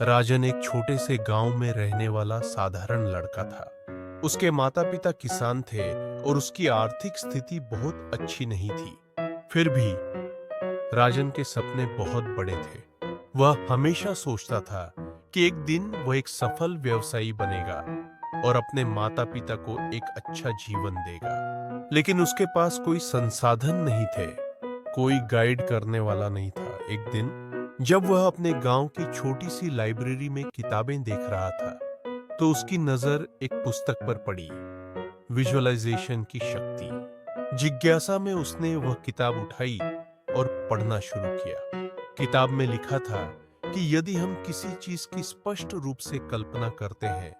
राजन एक छोटे से गांव में रहने वाला साधारण लड़का था। उसके माता पिता किसान थे और उसकी आर्थिक स्थिति बहुत अच्छी नहीं थी। फिर भी राजन के सपने बहुत बड़े थे। वह हमेशा सोचता था कि एक दिन वह एक सफल व्यवसायी बनेगा और अपने माता पिता को एक अच्छा जीवन देगा। लेकिन उसके पास कोई संसाधन नहीं थे, कोई गाइड करने वाला नहीं था। एक दिन जब वह अपने गांव की छोटी सी लाइब्रेरी में किताबें देख रहा था, तो उसकी नजर एक पुस्तक पर पड़ी, विजुअलाइजेशन की शक्ति। जिज्ञासा में उसने वह किताब उठाई और पढ़ना शुरू किया। किताब में लिखा था कि यदि हम किसी चीज की स्पष्ट रूप से कल्पना करते हैं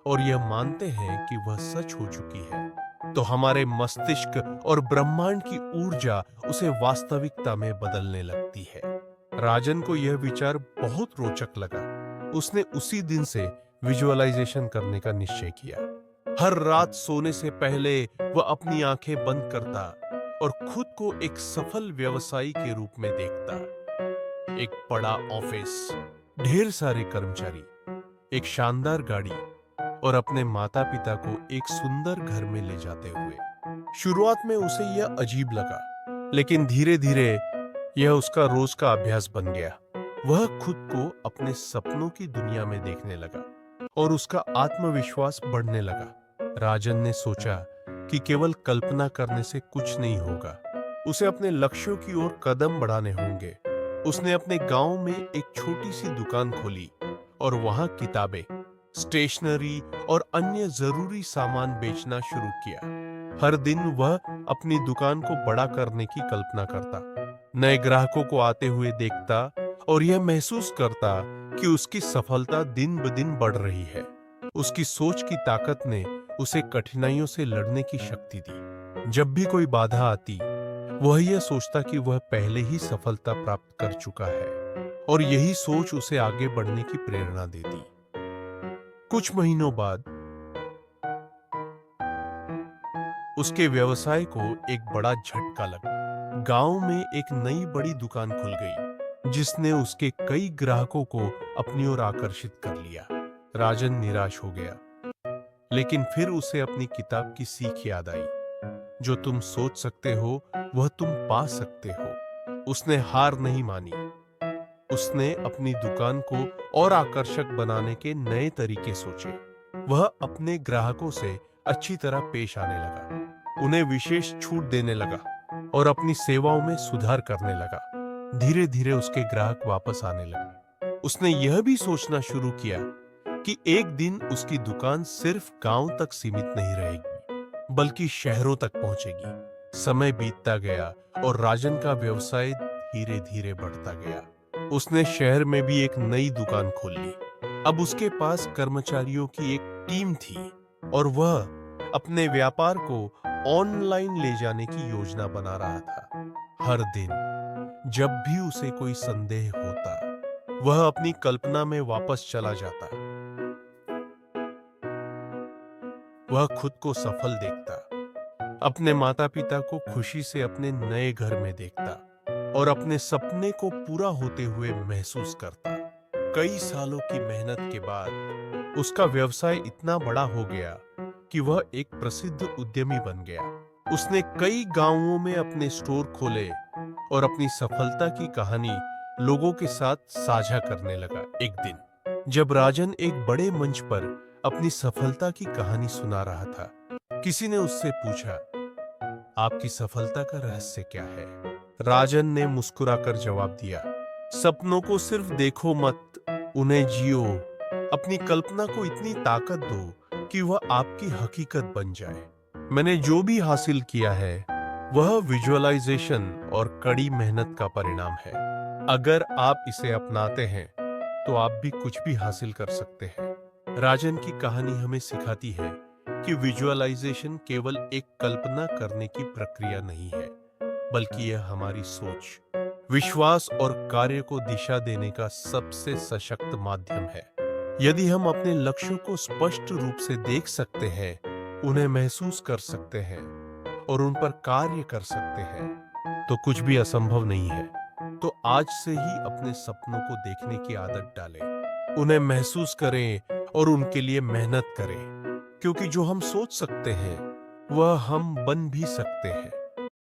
और यह मानते हैं कि वह सच हो चुकी है, तो हमारे मस्तिष्क और ब्रह्मांड की ऊर्जा उसे वास्तविकता में बदलने लगती है। राजन को यह विचार बहुत रोचक लगा। उसने उसी दिन से विजुअलाइजेशन करने का निश्चय किया। हर रात सोने से पहले वह अपनी आंखें बंद करता और खुद को एक सफल व्यवसायी के रूप में देखता। एक बड़ा ऑफिस, ढेर सारे कर्मचारी, एक शानदार गाड़ी और अपने माता पिता को एक सुंदर घर में ले जाते हुए। शुरुआत में उसे यह अजीब लगा, लेकिन धीरे धीरे यह उसका रोज का अभ्यास बन गया। वह खुद को अपने सपनों की दुनिया में देखने लगा और उसका आत्मविश्वास बढ़ने लगा। राजन ने सोचा कि केवल कल्पना करने से कुछ नहीं होगा, उसे अपने लक्ष्यों की ओर कदम बढ़ाने होंगे। उसने अपने गांव में एक छोटी सी दुकान खोली और वहां किताबें, स्टेशनरी और अन्य जरूरी सामान बेचना शुरू किया। हर दिन वह अपनी दुकान को बड़ा करने की कल्पना करता, नए ग्राहकों को आते हुए देखता और यह महसूस करता कि उसकी सफलता दिन ब दिन बढ़ रही है। उसकी सोच की ताकत ने उसे कठिनाइयों से लड़ने की शक्ति दी। जब भी कोई बाधा आती, वह यह सोचता कि वह पहले ही सफलता प्राप्त कर चुका है और यही सोच उसे आगे बढ़ने की प्रेरणा देती। कुछ महीनों बाद उसके व्यवसाय को एक बड़ा झटका लगा। गांव में एक नई बड़ी दुकान खुल गई, जिसने उसके कई ग्राहकों को अपनी ओर आकर्षित कर लिया। राजन निराश हो गया, लेकिन फिर उसे अपनी किताब की सीख याद आई, जो तुम सोच सकते हो वह तुम पा सकते हो। उसने हार नहीं मानी। उसने अपनी दुकान को और आकर्षक बनाने के नए तरीके सोचे। वह अपने ग्राहकों से अच्छी तरह पेश आने लगा, उन्हें विशेष छूट देने लगा और अपनी सेवाओं में सुधार करने लगा। धीरे धीरे उसके ग्राहक वापस आने लगे। उसने यह भी सोचना शुरू किया कि एक दिन उसकी दुकान सिर्फ गांव तक सीमित नहीं रहेगी, बल्कि शहरों तक पहुंचेगी। समय बीतता गया और राजन का व्यवसाय धीरे धीरे बढ़ता गया। उसने शहर में भी एक नई दुकान खोल ली। अब उसके पास कर्मचारियों की एक टीम थी और वह अपने व्यापार को ऑनलाइन ले जाने की योजना बना रहा था। हर दिन जब भी उसे कोई संदेह होता, वह अपनी कल्पना में वापस चला जाता। वह खुद को सफल देखता, अपने माता पिता को खुशी से अपने नए घर में देखता और अपने सपने को पूरा होते हुए महसूस करता। कई सालों की मेहनत के बाद उसका व्यवसाय इतना बड़ा हो गया कि वह एक प्रसिद्ध उद्यमी बन गया। उसने कई गांवों में अपने स्टोर खोले और अपनी सफलता की कहानी लोगों के साथ साझा करने लगा। एक दिन जब राजन एक बड़े मंच पर अपनी सफलता की कहानी सुना रहा था, किसी ने उससे पूछा, आपकी सफलता का रहस्य क्या है? राजन ने मुस्कुराकर जवाब दिया, सपनों को सिर्फ देखो मत, उन्हें जियो। अपनी कल्पना को इतनी ताकत दो कि वह आपकी हकीकत बन जाए। मैंने जो भी हासिल किया है वह विजुअलाइजेशन और कड़ी मेहनत का परिणाम है। अगर आप इसे अपनाते हैं तो आप भी कुछ भी हासिल कर सकते हैं। राजन की कहानी हमें सिखाती है कि विजुअलाइजेशन केवल एक कल्पना करने की प्रक्रिया नहीं है, बल्कि यह हमारी सोच, विश्वास और कार्य को दिशा देने का सबसे सशक्त माध्यम है। यदि हम अपने लक्ष्यों को स्पष्ट रूप से देख सकते हैं, उन्हें महसूस कर सकते हैं और उन पर कार्य कर सकते हैं, तो कुछ भी असंभव नहीं है। तो आज से ही अपने सपनों को देखने की आदत डालें, उन्हें महसूस करें और उनके लिए मेहनत करें, क्योंकि जो हम सोच सकते हैं वह हम बन भी सकते हैं।